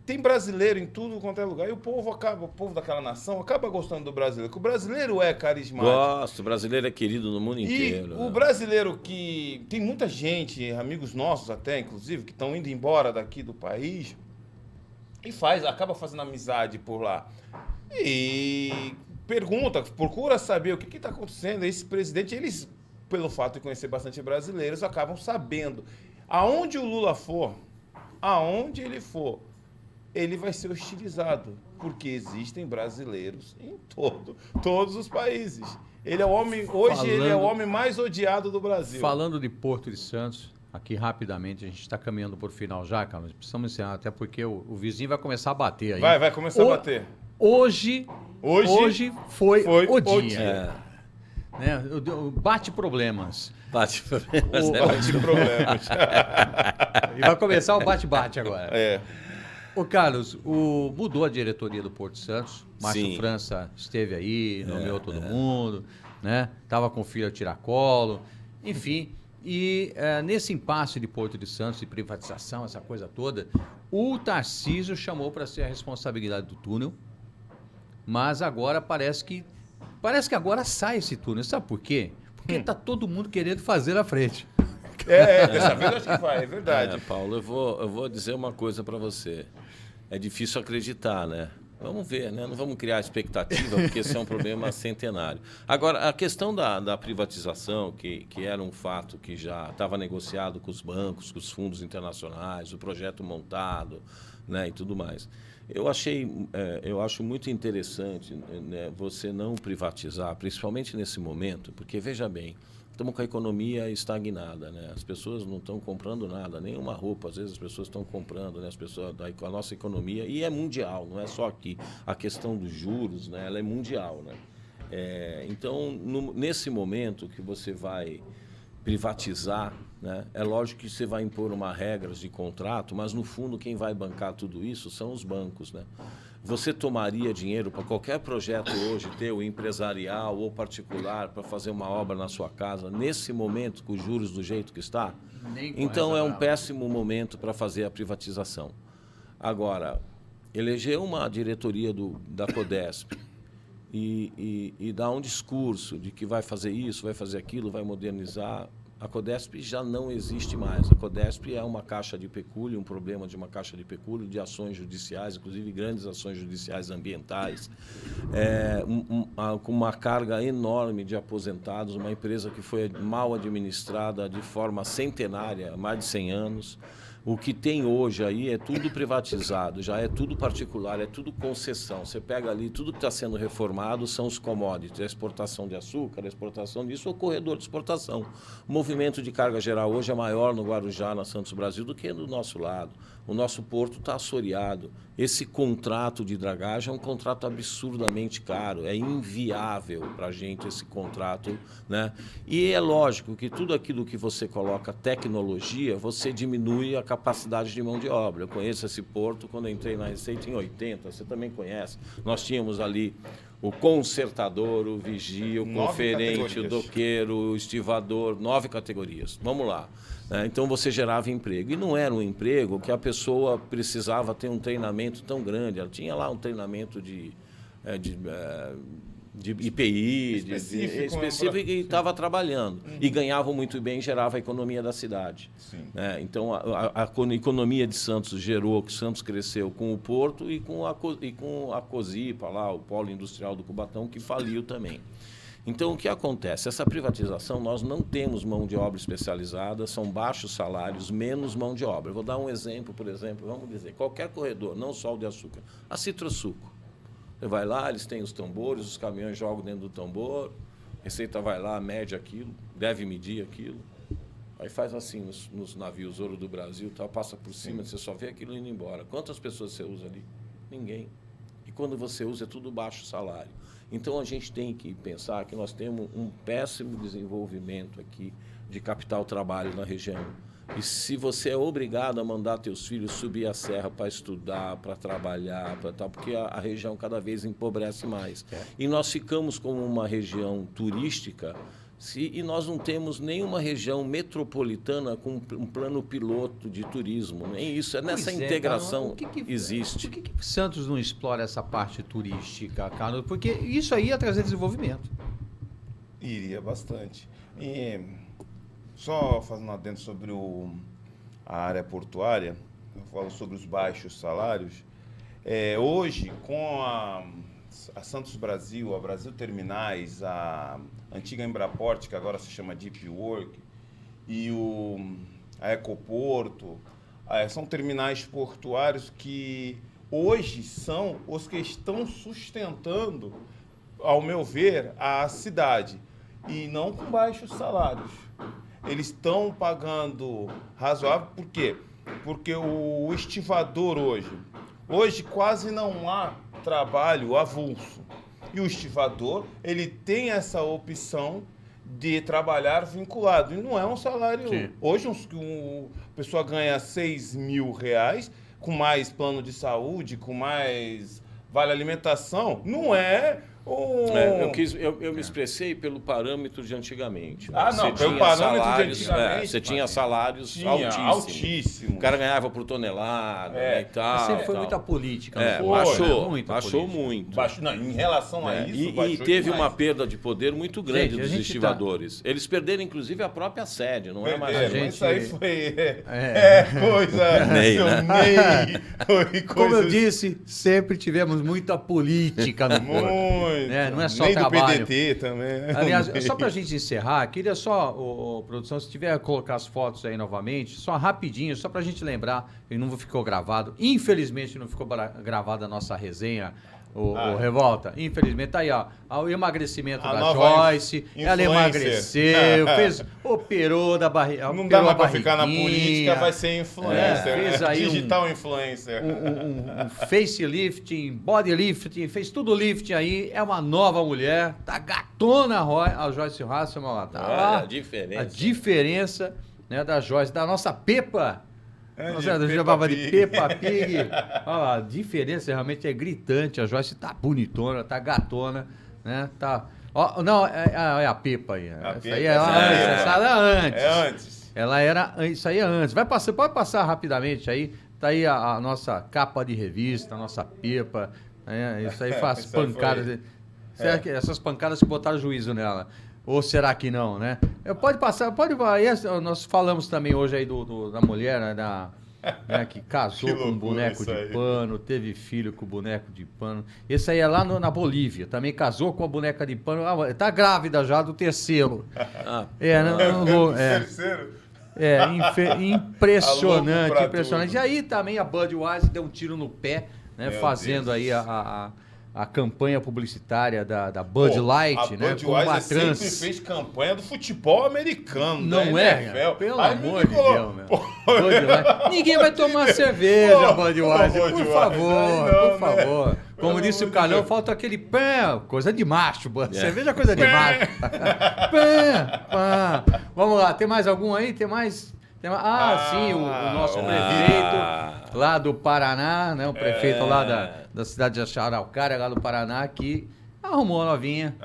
tem brasileiro em tudo quanto é lugar. E o povo daquela nação acaba gostando do brasileiro. Porque o brasileiro é carismático. Gosto, o brasileiro é querido no mundo inteiro. O brasileiro que... Tem muita gente, amigos nossos até, inclusive, que estão indo embora daqui do país e acaba fazendo amizade por lá. E procura saber o que está acontecendo. Esse presidente, eles, pelo fato de conhecer bastante brasileiros, acabam sabendo. Aonde o Lula for... Aonde ele for, ele vai ser hostilizado, porque existem brasileiros em todos os países. Ele é o homem, ele é o homem mais odiado do Brasil. Falando de Porto de Santos, aqui rapidamente, a gente está caminhando por final já, Carlos. Precisamos encerrar, até porque o vizinho vai começar a bater aí. Vai começar a bater. Hoje foi o dia. Né? Bate problemas. E vai começar o bate-bate agora. Ô Carlos, mudou a diretoria do Porto Santos. Márcio França esteve aí, nomeou todo mundo, né? Tava com o filho a tiracolo, enfim. E nesse impasse de Porto de Santos, de privatização, essa coisa toda, o Tarcísio chamou para ser a responsabilidade do túnel, mas agora parece que agora sai esse túnel. Sabe por quê? Porque está todo mundo querendo fazer na frente. Dessa vez eu acho que vai, é verdade. Paulo, eu vou dizer uma coisa para você. É difícil acreditar, né? Vamos ver, né? Não vamos criar expectativa, porque esse é um problema centenário. Agora, a questão da privatização, que era um fato que já estava negociado com os bancos, com os fundos internacionais, o projeto montado, né, e tudo mais. Eu acho muito interessante, né, você não privatizar, principalmente nesse momento, porque, veja bem, estamos com a economia estagnada, né? As pessoas não estão comprando nada, nem uma roupa, às vezes as pessoas estão comprando, né? A nossa economia, e é mundial, não é só aqui. A questão dos juros, né? Ela é mundial, né? Então, nesse momento que você vai privatizar, né? É lógico que você vai impor regras de contrato, mas no fundo quem vai bancar tudo isso são os bancos, né? Você tomaria dinheiro para qualquer projeto hoje, teu, empresarial ou particular, para fazer uma obra na sua casa, nesse momento, com os juros do jeito que está? Então, é um péssimo momento para fazer a privatização. Agora, eleger uma diretoria da Codesp e dar um discurso de que vai fazer isso, vai fazer aquilo, vai modernizar, a Codesp já não existe mais. A Codesp é uma caixa de pecúlio, um problema de uma caixa de pecúlio, de ações judiciais, inclusive grandes ações judiciais ambientais, com uma carga enorme de aposentados, uma empresa que foi mal administrada de forma centenária, há mais de 100 anos. O que tem hoje aí é tudo privatizado, já é tudo particular, é tudo concessão. Você pega ali, tudo que está sendo reformado são os commodities, a exportação de açúcar, a exportação disso, o corredor de exportação. O movimento de carga geral hoje é maior no Guarujá, na Santos Brasil, do que do nosso lado. O nosso porto está assoreado. Esse contrato de dragagem é um contrato absurdamente caro, é inviável para a gente esse contrato, né? E é lógico que tudo aquilo que você coloca tecnologia, você diminui a capacidade de mão de obra. Eu conheço esse porto quando eu entrei na Receita em 80, você também conhece. Nós tínhamos ali o consertador, o vigia, o conferente, o doqueiro, o estivador, 9 categorias. Vamos lá. Então você gerava emprego. E não era um emprego que a pessoa precisava ter um treinamento tão grande. Ela tinha lá um treinamento de IPI, específico e estava trabalhando. E ganhava muito bem, gerava a economia da cidade. Então a economia de Santos gerou, que Santos cresceu com o porto e com a COSIPA, lá, o Polo Industrial do Cubatão, que faliu também. Então, o que acontece? Essa privatização, nós não temos mão de obra especializada, são baixos salários, menos mão de obra. Eu vou dar um exemplo, por exemplo, vamos dizer, qualquer corredor, não só o de açúcar, a Citrosuco. Você vai lá, eles têm os tambores, os caminhões jogam dentro do tambor, a Receita vai lá, mede aquilo, deve medir aquilo, aí faz assim nos navios Ouro do Brasil, tá, passa por cima, você só vê aquilo indo embora. Quantas pessoas você usa ali? Ninguém. E quando você usa, é tudo baixo salário. Então, a gente tem que pensar que nós temos um péssimo desenvolvimento aqui de capital-trabalho na região. E se você é obrigado a mandar teus filhos subir a serra para estudar, para trabalhar, porque a região cada vez empobrece mais. E nós ficamos como uma região turística e nós não temos nenhuma região metropolitana com um plano piloto de turismo. Nem isso, nessa integração existe. Por que Santos não explora essa parte turística, Carlos? Porque isso aí ia trazer desenvolvimento. Iria bastante. E só fazendo um adendo sobre a área portuária, eu falo sobre os baixos salários. Hoje, com a Santos Brasil, a Brasil Terminais, a antiga Embraport, que agora se chama Deep Work, e a Ecoporto, são terminais portuários que hoje são os que estão sustentando, ao meu ver, a cidade, e não com baixos salários. Eles estão pagando razoável, por quê? Porque o estivador hoje quase não há trabalho avulso. E o estivador, ele tem essa opção de trabalhar vinculado. E não é um salário... Sim. Hoje, a pessoa ganha R$6.000, com mais plano de saúde, com mais vale alimentação, não é Eu me expressei pelo parâmetro de antigamente. Ah, não, pelo parâmetro de antigamente. Você tinha salários altíssimos. O cara ganhava por tonelada, né, e tal. Sempre foi muita política. Baixou muito. Não, em relação a isso, e teve uma perda de poder muito grande dos estivadores. Eles perderam, inclusive, a própria sede, não é mais a gente. Isso aí foi... coisa... Ney, né? Como eu disse, sempre tivemos muita política no corpo. Não é só nem trabalho. do PDT também. Aliás, só pra gente encerrar, queria só, produção, se tiver colocar as fotos aí novamente, só rapidinho, só pra gente lembrar, e não ficou gravado. Infelizmente não ficou gravada a nossa resenha, o Revolta. Infelizmente, tá aí, ó. O emagrecimento da Joyce. Ela emagreceu, operou da barriga. Não dá mais pra ficar na política, vai ser influencer. Fez aí digital influencer. Um facelifting, bodylifting, fez tudo lifting aí. É uma nova mulher. Tá gatona a Joyce Hasselman. Tá a diferença. A diferença, né, da Joyce, da nossa Pepa. Nós chamava de Peppa Pig. Olha lá, a diferença realmente é gritante. A Joyce tá bonitona, tá gatona, né? Tá. Ó, não, é a Peppa aí. Essa aí essa era antes. É antes. Isso aí é antes. Pode passar rapidamente aí. Tá aí a nossa capa de revista, a nossa Peppa. Isso aí faz pancadas. Será que essas pancadas que botaram juízo nela? Ou será que não, né? Pode passar, nós falamos também hoje aí da mulher, né, que casou com um boneco de pano, teve filho com boneco de pano. Esse aí é lá na Bolívia, também casou com a boneca de pano. Tá grávida já do terceiro. Terceiro? Impressionante. E aí também a Budweiser deu um tiro no pé, né, fazendo aí a campanha publicitária da Bud Light, né? A Budweiser sempre fez campanha do futebol americano, não é? NFL. Pelo amor de Deus, meu. Ninguém vai tomar cerveja, Budweiser, por favor. Como disse o Calhão, falta aquele pé, coisa de macho, cerveja é coisa de macho. Vamos lá, tem mais algum aí? Tem mais? Sim, o nosso prefeito lá do Paraná, né? O prefeito lá da cidade de Araucária, lá do Paraná, que arrumou a novinha,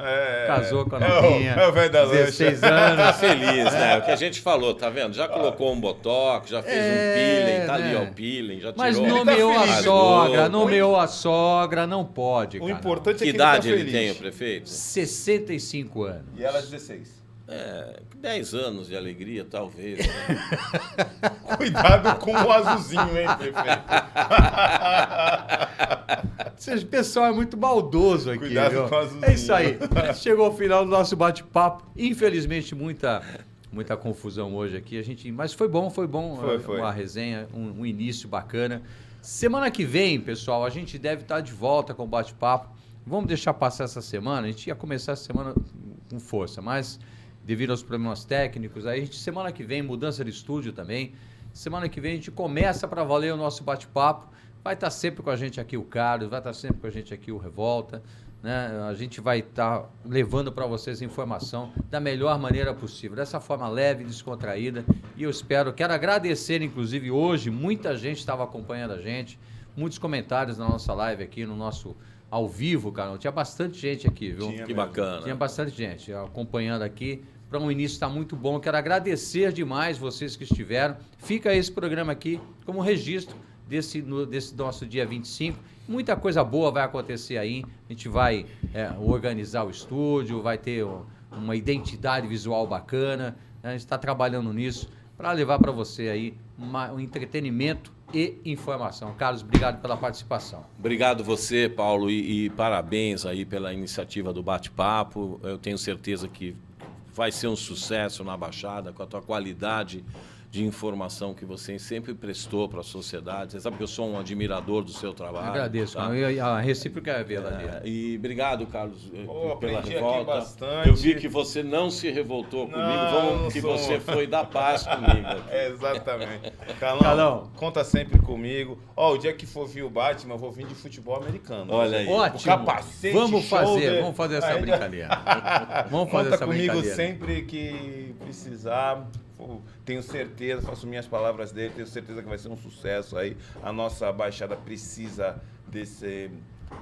casou com a novinha, é o velho da 16 anos. Tá feliz, né? O que a gente falou, tá vendo? Já colocou um botox, já fez um peeling, tá ali ó, o peeling, já tirou. Mas nomeou a sogra, não pode, cara. O importante é que idade ele tá ele tem, o prefeito? 65 anos. E ela 16. 10 anos de alegria, talvez. Né? Cuidado com o azulzinho, hein, prefeito? Esse pessoal é muito maldoso aqui, Cuidado viu? Com o azulzinho. É isso aí. Chegou ao final do nosso bate-papo. Infelizmente, muita confusão hoje aqui. Mas foi bom. Foi. Uma resenha, um início bacana. Semana que vem, pessoal, a gente deve estar de volta com o bate-papo. Vamos deixar passar essa semana. A gente ia começar essa semana com força, mas devido aos problemas técnicos, aí semana que vem, mudança de estúdio também. Semana que vem a gente começa para valer o nosso bate-papo. Vai estar sempre com a gente aqui o Carlos, vai estar sempre com a gente aqui o Revolta, né? A gente vai estar levando para vocês informação da melhor maneira possível, dessa forma leve, descontraída. E eu quero agradecer, inclusive hoje, muita gente estava acompanhando a gente, muitos comentários na nossa live aqui, no nosso ao vivo, cara. Tinha bastante gente aqui, viu? Que bacana. Tinha bastante gente acompanhando aqui. Para um início está muito bom. Quero agradecer demais vocês que estiveram. Fica esse programa aqui como registro desse nosso dia 25. Muita coisa boa vai acontecer aí. A gente vai organizar o estúdio, vai ter uma identidade visual bacana. A gente está trabalhando nisso para levar para você aí um entretenimento e informação. Carlos, obrigado pela participação. Obrigado você, Paulo, e parabéns aí pela iniciativa do bate-papo. Eu tenho certeza que vai ser um sucesso na Baixada, com a tua qualidade de informação que você sempre prestou para a sociedade. Você sabe que eu sou um admirador do seu trabalho. Agradeço, tá? A recíproca é verdadeira. E obrigado, Carlos, pela Aqui revolta. bastante. Eu vi que você não se revoltou comigo, você foi da paz comigo. Exatamente. Calão, conta sempre comigo. O dia que for vir o Batman, eu vou vir de futebol americano. Olha aí. Ótimo. O capacete, vamos fazer essa brincadeira. Conta comigo sempre que precisar. Tenho certeza, faço minhas palavras dele, tenho certeza que vai ser um sucesso aí. A nossa Baixada precisa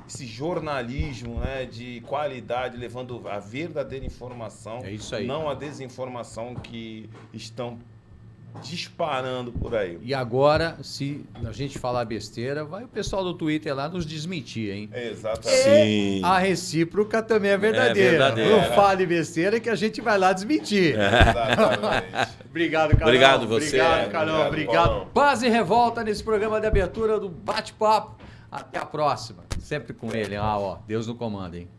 esse jornalismo, né, de qualidade, levando a verdadeira informação, é isso aí, não a desinformação que estão disparando por aí. E agora, se a gente falar besteira, vai o pessoal do Twitter lá nos desmentir, hein? Exatamente. Sim. A recíproca também é verdadeira. Não fale besteira que a gente vai lá desmentir. Exatamente. Obrigado, Carlão. Obrigado você. Obrigado, Carlão. Obrigado. Paz e Revolta nesse programa de abertura do Bate-Papo. Até a próxima. Sempre com ele. Deus no comando, hein?